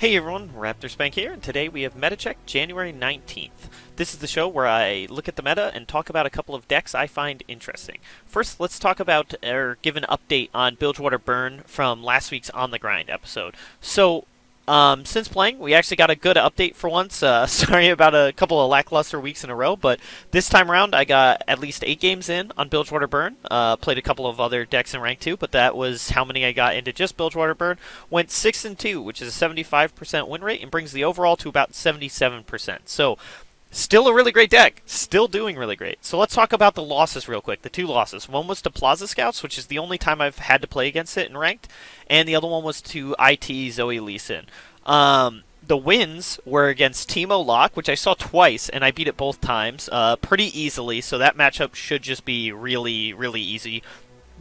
Hey everyone, Raptor Spank here, and today we have Metacheck January 19th. This is the show where I look at the meta and talk about a couple of decks I find interesting. First, let's talk about, or give an update on Bilgewater Burn from last week's On the Grind episode. Since playing, we actually got a good update for once. Sorry about a couple of lackluster weeks in a row, but this time around I got at least 8 games in on Bilgewater Burn. Played a couple of other decks in rank 2, but that was how many I got into just Bilgewater Burn. Went 6-2, which is a 75% win rate, and brings the overall to about 77%. So, still a really great deck. Still doing really great. So let's talk about the losses real quick. The 2 losses. One was to Plaza Scouts, which is the only time I've had to play against it in ranked. And the other one was to NPz Ezreal Draven. The wins were against Teemo Lock, which I saw twice, and I beat it both times pretty easily. So that matchup should just be really, really easy.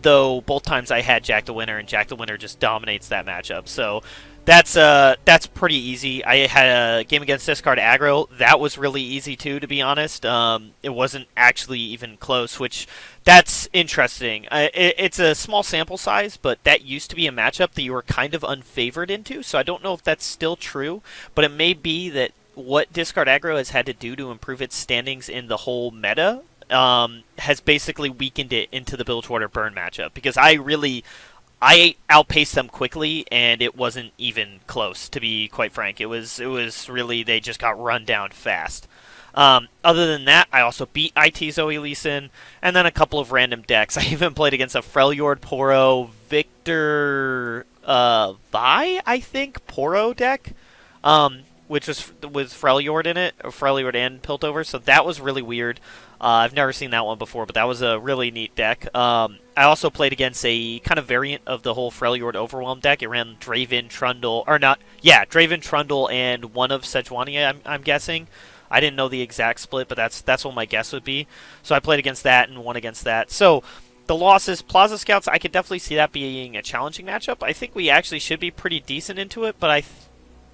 Though both times I had Jack the Winner, and Jack the Winner just dominates that matchup. So that's pretty easy. I had a game against Discard Aggro. That was really easy too, to be honest. It wasn't actually even close, which that's interesting. It's a small sample size, but that used to be a matchup that you were kind of unfavored into. So I don't know if that's still true, but it may be that what Discard Aggro has had to do to improve its standings in the whole meta has basically weakened it into the Bilgewater Burn matchup, because I outpaced them quickly, and it wasn't even close, to be quite frank. It was really, they just got run down fast. Other than that, I also beat NPz Ezreal Draven, and then a couple of random decks. I even played against a Freljord Poro Victor Vi, I think, Poro deck, which was with Freljord in it, or Freljord and Piltover, so that was really weird. I've never seen that one before, but that was a really neat deck. I also played against a kind of variant of the whole Freljord Overwhelm deck. It ran Draven, Trundle, or not, yeah, Draven, Trundle, and one of Sejuani, I'm guessing. I didn't know the exact split, but that's what my guess would be. So I played against that and won against that. So the losses, Plaza Scouts, I could definitely see that being a challenging matchup. I think we actually should be pretty decent into it, but I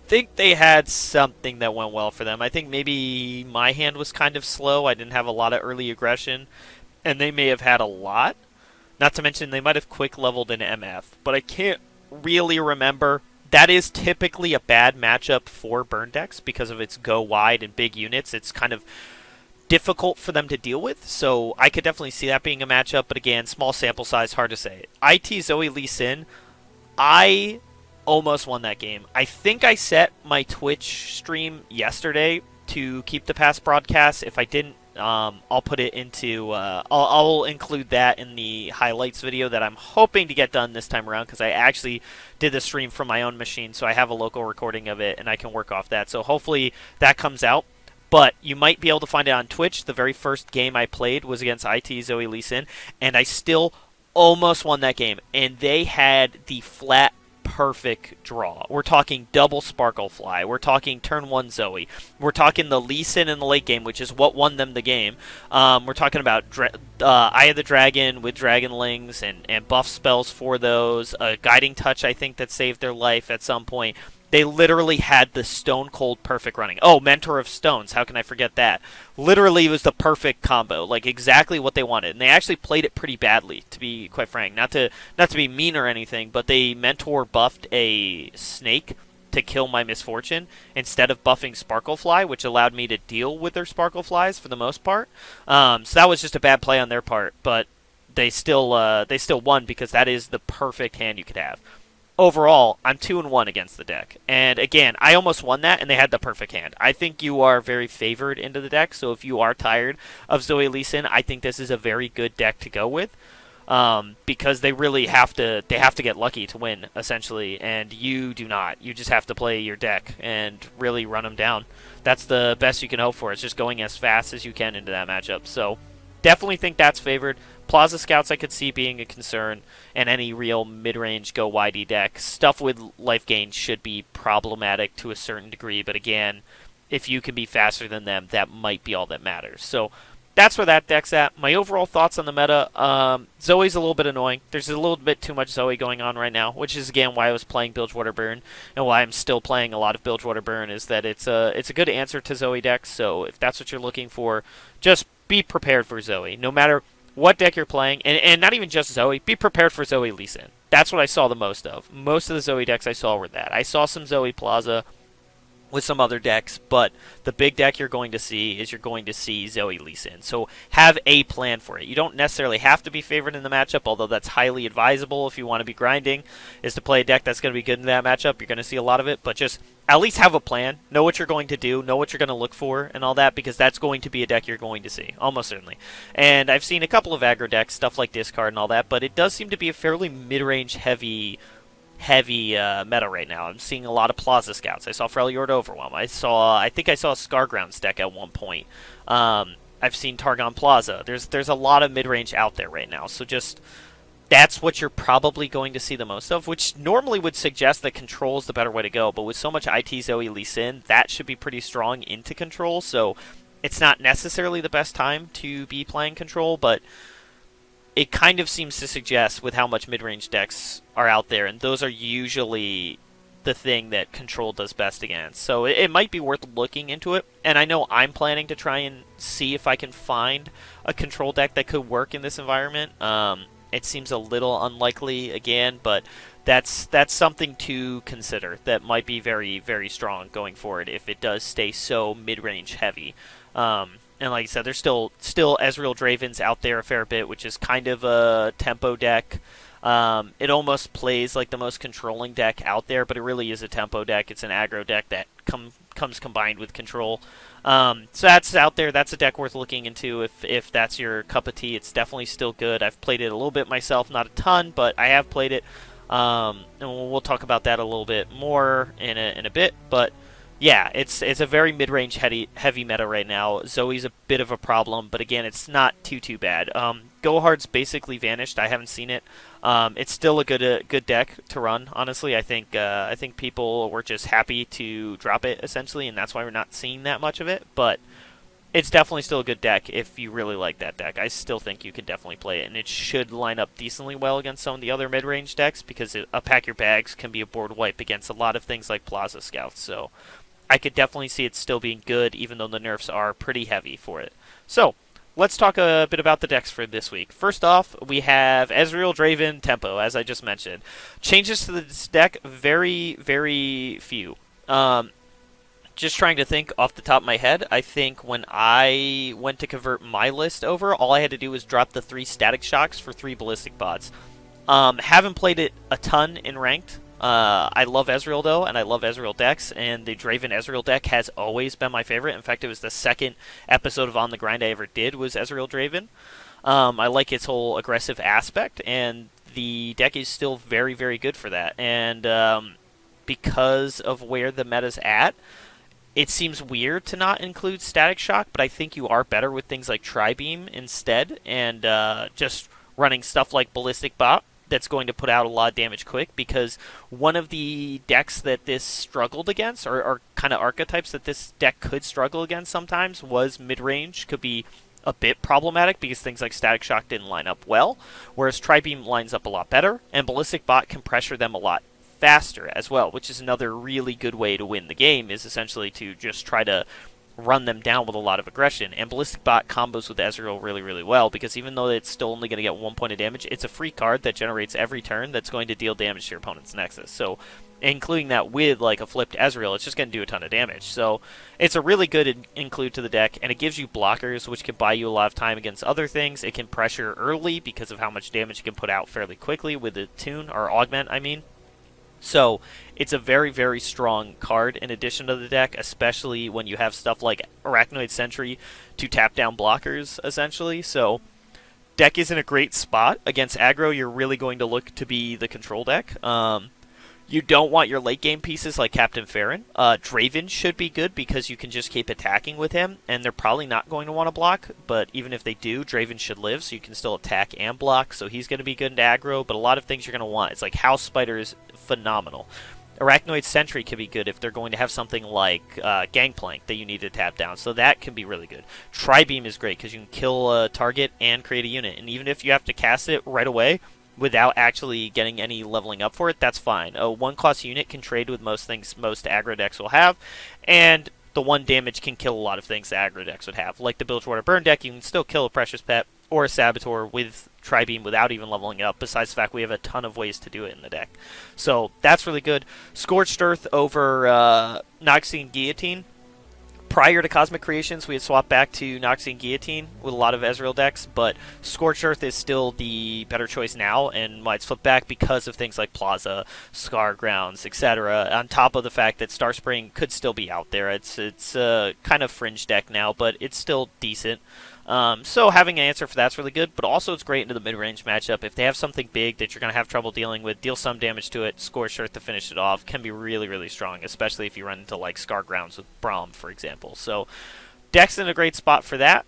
think they had something that went well for them. I think maybe my hand was kind of slow. I didn't have a lot of early aggression, and they may have had a lot. Not to mention they might have quick leveled an MF, but I can't really remember. That is typically a bad matchup for burn decks because of its go wide and big units. It's kind of difficult for them to deal with, so I could definitely see that being a matchup, but again, small sample size, hard to say. NPz Ezreal Draven, I almost won that game. I think I set my Twitch stream yesterday to keep the past broadcasts. If I didn't, I'll put it into, I'll include that in the highlights video that I'm hoping to get done this time around, because I actually did the stream from my own machine, so I have a local recording of it, and I can work off that. So hopefully that comes out. But you might be able to find it on Twitch. The very first game I played was against NPz Ezreal Draven, and I still almost won that game. And they had the flat perfect draw. We're talking double Sparklefly. We're talking turn 1 Zoe. We're talking the Lee Sin in the late game, which is what won them the game. We're talking about Eye of the Dragon with Dragonlings and buff spells for those. Guiding Touch, I think, that saved their life at some point. They literally had the stone cold perfect running. Oh, Mentor of Stones. How can I forget that? Literally, it was the perfect combo. Like, exactly what they wanted. And they actually played it pretty badly, to be quite frank. Not to be mean or anything, but they Mentor buffed a snake to kill my Misfortune instead of buffing Sparklefly, which allowed me to deal with their Sparkleflies for the most part. So that was just a bad play on their part, but they still won, because that is the perfect hand you could have. Overall, I'm 2-1 against the deck. And again, I almost won that, and they had the perfect hand. I think you are very favored into the deck, so if you are tired of Zoe Lee Sin, I think this is a very good deck to go with. Because they really have to get lucky to win, essentially, and you do not. You just have to play your deck and really run them down. That's the best you can hope for. It's just going as fast as you can into that matchup. So definitely think that's favored. Plaza Scouts I could see being a concern, and any real mid-range go widey deck. Stuff with life gain should be problematic to a certain degree, but again, if you can be faster than them, that might be all that matters. So that's where that deck's at. My overall thoughts on the meta, Zoe's a little bit annoying. There's a little bit too much Zoe going on right now, which is again why I was playing Bilgewater Burn, and why I'm still playing a lot of Bilgewater Burn, is that it's a good answer to Zoe decks. So if that's what you're looking for, just be prepared for Zoe. No matter what deck you're playing, and not even just Zoe, be prepared for Zoe Lee Sin. That's what I saw the most of. Most of the Zoe decks I saw were that. I saw some Zoe Plaza, with some other decks, but the big deck you're going to see is you're going to see Zoe Lee Sin. So have a plan for it. You don't necessarily have to be favored in the matchup, although that's highly advisable if you want to be grinding, is to play a deck that's going to be good in that matchup. You're going to see a lot of it, but just at least have a plan. Know what you're going to do, know what you're going to look for, and all that, because that's going to be a deck you're going to see, almost certainly. And I've seen a couple of aggro decks, stuff like Discard and all that, but it does seem to be a fairly mid-range heavy meta right now. I'm seeing a lot of Plaza scouts. I saw Freljord Overwhelm. I think I saw a Scargrounds deck at one point. I've seen Targon Plaza. There's a lot of mid-range out there right now. So just that's what you're probably going to see the most of, which normally would suggest that control is the better way to go. But with so much IT Zoe Lee Sin, that should be pretty strong into control. So it's not necessarily the best time to be playing control, but it kind of seems to suggest with how much mid-range decks are out there, and those are usually the thing that control does best against. So it might be worth looking into it, and I know I'm planning to try and see if I can find a control deck that could work in this environment. It seems a little unlikely again, but that's something to consider. That might be very, very strong going forward if it does stay so mid-range heavy. And like I said, there's still Ezreal Dravens out there a fair bit, which is kind of a tempo deck. It almost plays like the most controlling deck out there, but it really is a tempo deck. It's an aggro deck that comes combined with control. So that's out there. That's a deck worth looking into if that's your cup of tea. It's definitely still good. I've played it a little bit myself, not a ton, but I have played it. And we'll talk about that a little bit more in a bit, but yeah, it's a very mid-range heavy meta right now. Zoe's a bit of a problem, but again, it's not too bad. Go Hard's basically vanished. I haven't seen it. It's still a good deck to run. Honestly, I think people were just happy to drop it essentially, and that's why we're not seeing that much of it. But it's definitely still a good deck if you really like that deck. I still think you can definitely play it, and it should line up decently well against some of the other mid-range decks because a Pack Your Bags can be a board wipe against a lot of things like Plaza Scouts. So I could definitely see it still being good, even though the nerfs are pretty heavy for it. So let's talk a bit about the decks for this week. First off, we have Ezreal Draven Tempo, as I just mentioned. Changes to this deck, very, very few. Just trying to think off the top of my head, I think when I went to convert my list over, all I had to do was drop the 3 Static Shocks for 3 Ballistic Bots. Haven't played it a ton in Ranked. I love Ezreal, though, and I love Ezreal decks, and the Draven Ezreal deck has always been my favorite. In fact, it was the second episode of On the Grind I ever did was Ezreal Draven. I like its whole aggressive aspect, and the deck is still very, very good for that. And because of where the meta's at, it seems weird to not include Static Shock, but I think you are better with things like Tri-Beam instead, and just running stuff like Ballistic Bot that's going to put out a lot of damage quick, because one of the decks that this struggled against, or kind of archetypes that this deck could struggle against sometimes, was mid-range. Could be a bit problematic because things like Static Shock didn't line up well, whereas Tri-Beam lines up a lot better, and Ballistic Bot can pressure them a lot faster as well, which is another really good way to win the game, is essentially to just try to run them down with a lot of aggression. And Ballistic Bot combos with Ezreal really, really well, because even though it's still only going to get 1 point of damage, it's a free card that generates every turn that's going to deal damage to your opponent's Nexus. So including that with like a flipped Ezreal, it's just going to do a ton of damage. So it's a really good include to the deck, and it gives you blockers, which can buy you a lot of time against other things. It can pressure early because of how much damage it can put out fairly quickly with the tune, or augment, I mean. So it's a very, very strong card in addition to the deck, especially when you have stuff like Arachnoid Sentry to tap down blockers, essentially. So deck is in a great spot. Against aggro, you're really going to look to be the control deck. You don't want your late game pieces like Captain Farron. Draven should be good because you can just keep attacking with him, and they're probably not going to want to block, but even if they do, Draven should live, so you can still attack and block, so he's going to be good into aggro, but a lot of things you're going to want. It's like House Spider is phenomenal. Arachnoid Sentry can be good if they're going to have something like Gangplank that you need to tap down, so that can be really good. Tri-Beam is great because you can kill a target and create a unit, and even if you have to cast it right away without actually getting any leveling up for it, that's fine. A 1-cost unit can trade with most things most aggro decks will have, and the 1 damage can kill a lot of things the aggro decks would have. Like the Bilgewater Burn deck, you can still kill a Precious Pet or a Saboteur with Tri-Beam without even leveling up, besides the fact we have a ton of ways to do it in the deck. So that's really good. Scorched Earth over Noxian Guillotine. Prior to Cosmic Creations, we had swapped back to Noxian Guillotine with a lot of Ezreal decks, but Scorched Earth is still the better choice now, and why it's flipped back because of things like Plaza, Scargrounds, etc. On top of the fact that Star Spring could still be out there. It's a kind of fringe deck now, but it's still decent. So having an answer for that's really good, but also it's great into the mid-range matchup. If they have something big that you're going to have trouble dealing with, deal some damage to it, Scorched Earth to finish it off, can be really, really strong, especially if you run into like Scargrounds with Braum, for example. So deck's in a great spot for that.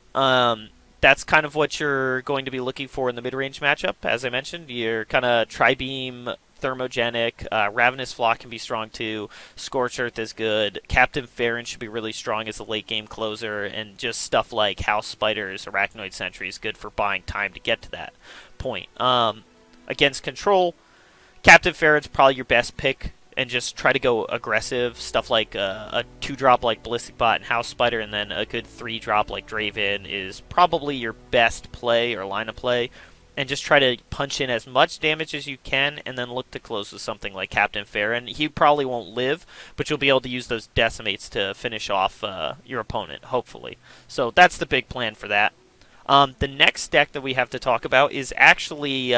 That's kind of what you're going to be looking for in the mid-range matchup. As I mentioned, you're kind of Tri-Beam, Thermogenic, Ravenous Flock can be strong too, Scorched Earth is good, Captain Farron should be really strong as a late game closer, and just stuff like House Spiders, Arachnoid Sentry is good for buying time to get to that point. Against Control, Captain Farron's probably your best pick, and just try to go aggressive, stuff like a 2-drop like Ballistic Bot and House Spider, and then a good 3-drop like Draven is probably your best play or line of play. And just try to punch in as much damage as you can, and then look to close with something like Captain Farron. He probably won't live, but you'll be able to use those Decimates to finish off your opponent, hopefully. So that's the big plan for that. The next deck that we have to talk about is actually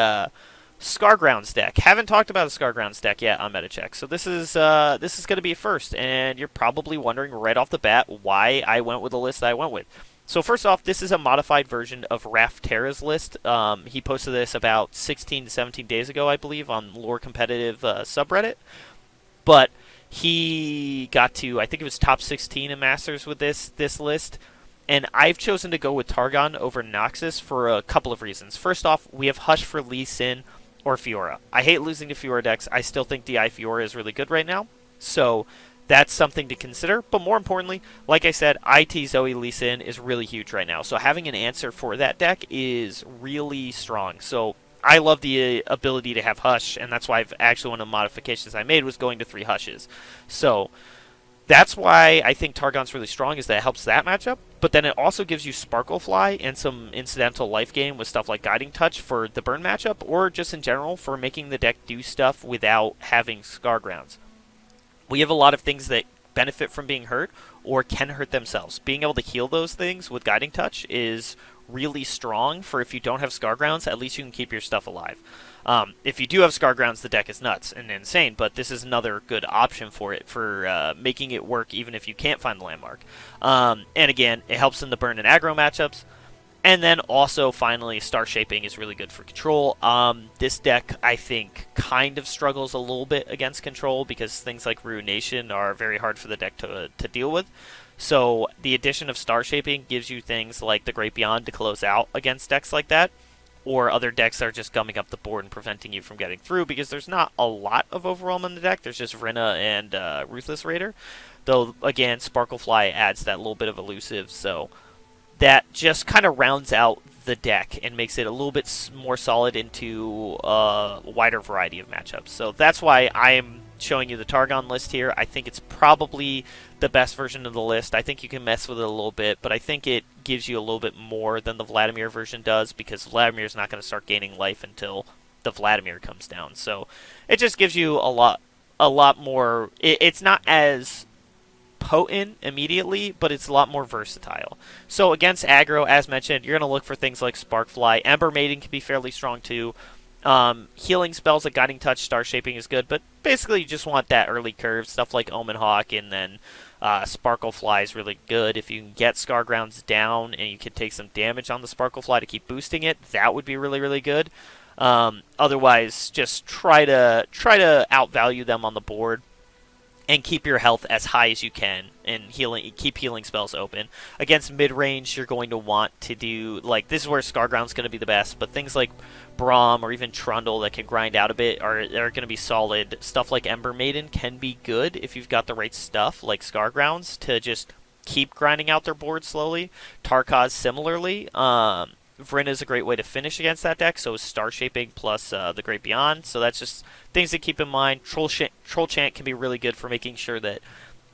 Scargrounds deck. Haven't talked about a Scargrounds deck yet on Metacheck, so this is going to be a first, and you're probably wondering right off the bat why I went with the list that I went with. So first off, this is a modified version of Runeterra's list. He posted this about 16 to 17 days ago, I believe, on Lore Competitive subreddit. But he got to, I think it was top 16 in Masters with this list. And I've chosen to go with Targon over Noxus for a couple of reasons. First off, we have Hush for Lee Sin or Fiora. I hate losing to Fiora decks. I still think DI Fiora is really good right now. So that's something to consider, but more importantly, like I said, IT Zoe Lee Sin is really huge right now, so having an answer for that deck is really strong. So I love the ability to have Hush, and that's why I've actually one of the modifications I made was going to 3 Hushes. So that's why I think Targon's really strong, is that it helps that matchup, but then it also gives you Sparklefly and some incidental life gain with stuff like Guiding Touch for the burn matchup, or just in general for making the deck do stuff without having Scargrounds. We have a lot of things that benefit from being hurt or can hurt themselves. Being able to heal those things with Guiding Touch is really strong for if you don't have Scargrounds, at least you can keep your stuff alive. If you do have Scargrounds, the deck is nuts and insane, but this is another good option for it, for making it work even if you can't find the landmark. And again, it helps in the burn and aggro matchups. And then also, finally, Star Shaping is really good for Control. This deck, I think, kind of struggles a little bit against Control because things like Ruination are very hard for the deck to deal with. So the addition of Star Shaping gives you things like the Great Beyond to close out against decks like that, or other decks that are just gumming up the board and preventing you from getting through, because there's not a lot of overwhelm in the deck. There's just Rina and Ruthless Raider. Though, again, Sparklefly adds that little bit of elusive, so that just kind of rounds out the deck and makes it a little bit more solid into a wider variety of matchups. So that's why I am showing you the Targon list here. I think it's probably the best version of the list. I think you can mess with it a little bit, but I think it gives you a little bit more than the Vladimir version does, because Vladimir's not going to start gaining life until the Vladimir comes down. So it just gives you a lot more. It's not as potent immediately, but it's a lot more versatile. So against aggro, as mentioned, you're going to look for things like Sparkfly. Ember Maiden can be fairly strong too. Healing spells like Guiding Touch, Star Shaping is good, but basically you just want that early curve. Stuff like Omen Hawk, and then Sparklefly is really good. If you can get Scargrounds down and you can take some damage on the Sparklefly to keep boosting it, that would be really, really good. Otherwise, just try to outvalue them on the board and keep your health as high as you can, and keep healing spells open. Against mid-range, you're going to want to do, like, this is where Scarground's going to be the best, but things like Braum or even Trundle that can grind out a bit are going to be solid. Stuff like Ember Maiden can be good if you've got the right stuff, like Scargrounds, to just keep grinding out their board slowly. Tarkaz similarly. Vryn is a great way to finish against that deck, so is Star Shaping plus the Great Beyond. So that's just things to keep in mind. Troll Chant can be really good for making sure that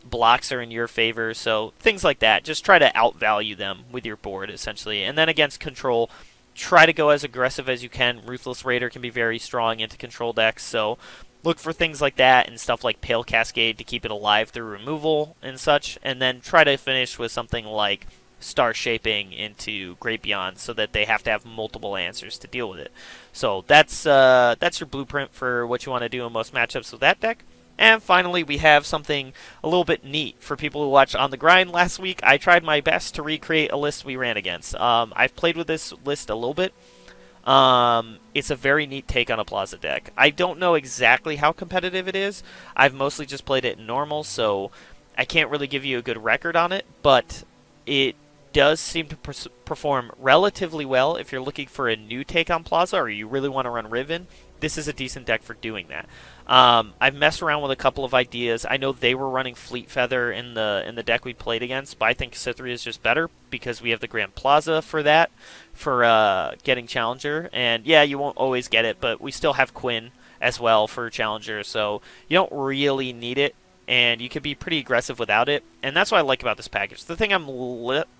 blocks are in your favor. So things like that. Just try to outvalue them with your board, essentially. And then against Control, try to go as aggressive as you can. Ruthless Raider can be very strong into control decks, so look for things like that and stuff like Pale Cascade to keep it alive through removal and such, and then try to finish with something like Star Shaping into Great Beyond so that they have to have multiple answers to deal with it. So that's your blueprint for what you want to do in most matchups with that deck. And finally, we have something a little bit neat for people who watched On the Grind last week. I tried my best to recreate a list we ran against. I've played with this list a little bit. It's a very neat take on a Plaza deck. I don't know exactly how competitive it is. I've mostly just played it in normal, so I can't really give you a good record on it, but it does seem to perform relatively well if you're looking for a new take on Plaza or you really want to run Riven. This is a decent deck for doing that. I've messed around with a couple of ideas. I know they were running Fleet Feather in the deck we played against, but I think Cithria is just better because we have the Grand Plaza for that, for getting Challenger. And yeah, you won't always get it, but we still have Quinn as well for Challenger, so you don't really need it, and you can be pretty aggressive without it. And that's what I like about this package. The thing I'm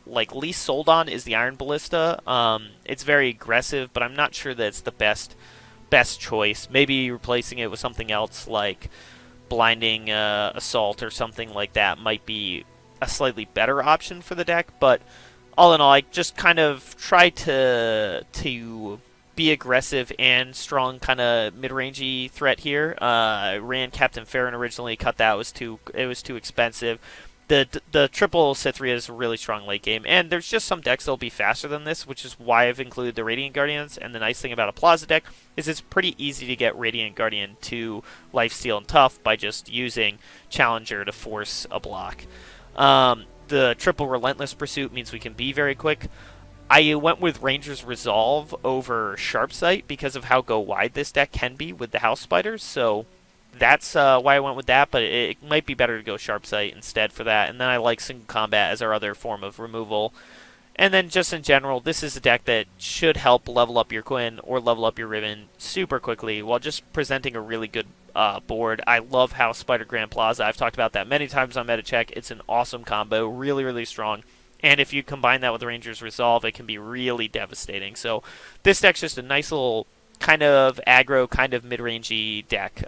least sold on is the Iron Ballista. It's very aggressive, but I'm not sure that it's the best choice. Maybe replacing it with something else like Blinding Assault or something like that might be a slightly better option for the deck, but all in all, I just kind of try to be aggressive and strong kind of mid-rangey threat here. I ran Captain Farron originally, cut that, it was too expensive. The triple Cithria is a really strong late game, and there's just some decks that'll be faster than this, which is why I've included the Radiant Guardians. And the nice thing about a Plaza deck is it's pretty easy to get Radiant Guardian to Lifesteal and Tough by just using Challenger to force a block. The triple Relentless Pursuit means we can be very quick. I went with Ranger's Resolve over Sharpsight because of how go wide this deck can be with the House Spiders, so that's why I went with that, but it might be better to go Sharpsight instead for that. And then I like Single Combat as our other form of removal. And then just in general, this is a deck that should help level up your Quinn or level up your Riven super quickly while just presenting a really good board. I love House Spider Grand Plaza. I've talked about that many times on Metacheck. It's an awesome combo, really, really strong. And if you combine that with Ranger's Resolve, it can be really devastating. So this deck's just a nice little kind of aggro, kind of mid-rangey deck.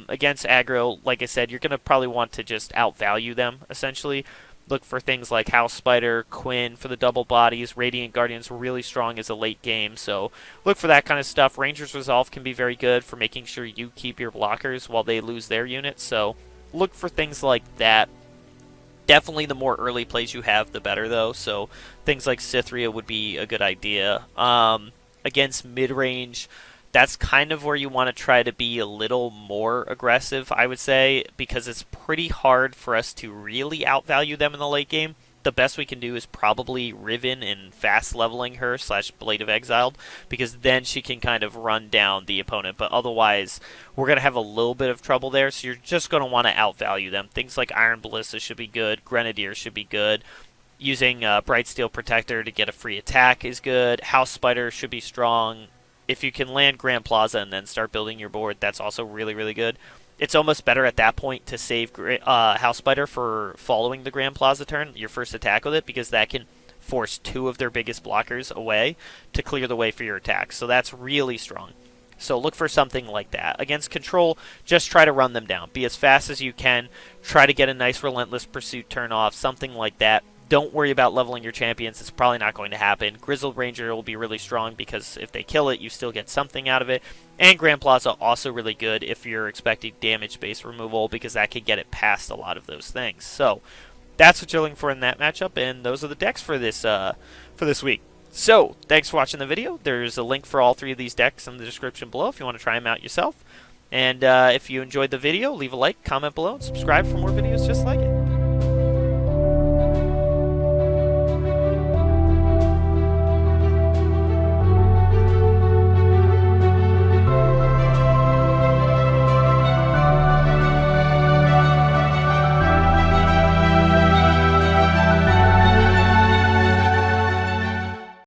Against aggro, like I said, you're going to probably want to just outvalue them, essentially. Look for things like House Spider, Quinn for the double bodies, Radiant Guardians really strong as a late game, so look for that kind of stuff. Ranger's Resolve can be very good for making sure you keep your blockers while they lose their units, so look for things like that. Definitely the more early plays you have, the better, though, so things like Cithria would be a good idea. Against mid-range, that's kind of where you want to try to be a little more aggressive, I would say, because it's pretty hard for us to really outvalue them in the late game. The best we can do is probably Riven and fast leveling her / Blade of Exiled, because then she can kind of run down the opponent, but otherwise we're going to have a little bit of trouble there, so you're just going to want to outvalue them. Things like Iron Ballista should be good, Grenadier should be good. Using Bright Steel Protector to get a free attack is good. House Spider should be strong. If you can land Grand Plaza and then start building your board, that's also really, really good. It's almost better at that point to save House Spider for following the Grand Plaza turn, your first attack with it, because that can force 2 of their biggest blockers away to clear the way for your attack. So that's really strong. So look for something like that. Against control, just try to run them down. Be as fast as you can. Try to get a nice Relentless Pursuit turn off, something like that. Don't worry about leveling your champions. It's probably not going to happen. Grizzled Ranger will be really strong because if they kill it, you still get something out of it. And Grand Plaza also really good if you're expecting damage-based removal because that can get it past a lot of those things. So that's what you're looking for in that matchup, and those are the decks for this week. So thanks for watching the video. There's a link for all 3 of these decks in the description below if you want to try them out yourself. And if you enjoyed the video, leave a like, comment below, and subscribe for more videos just like it.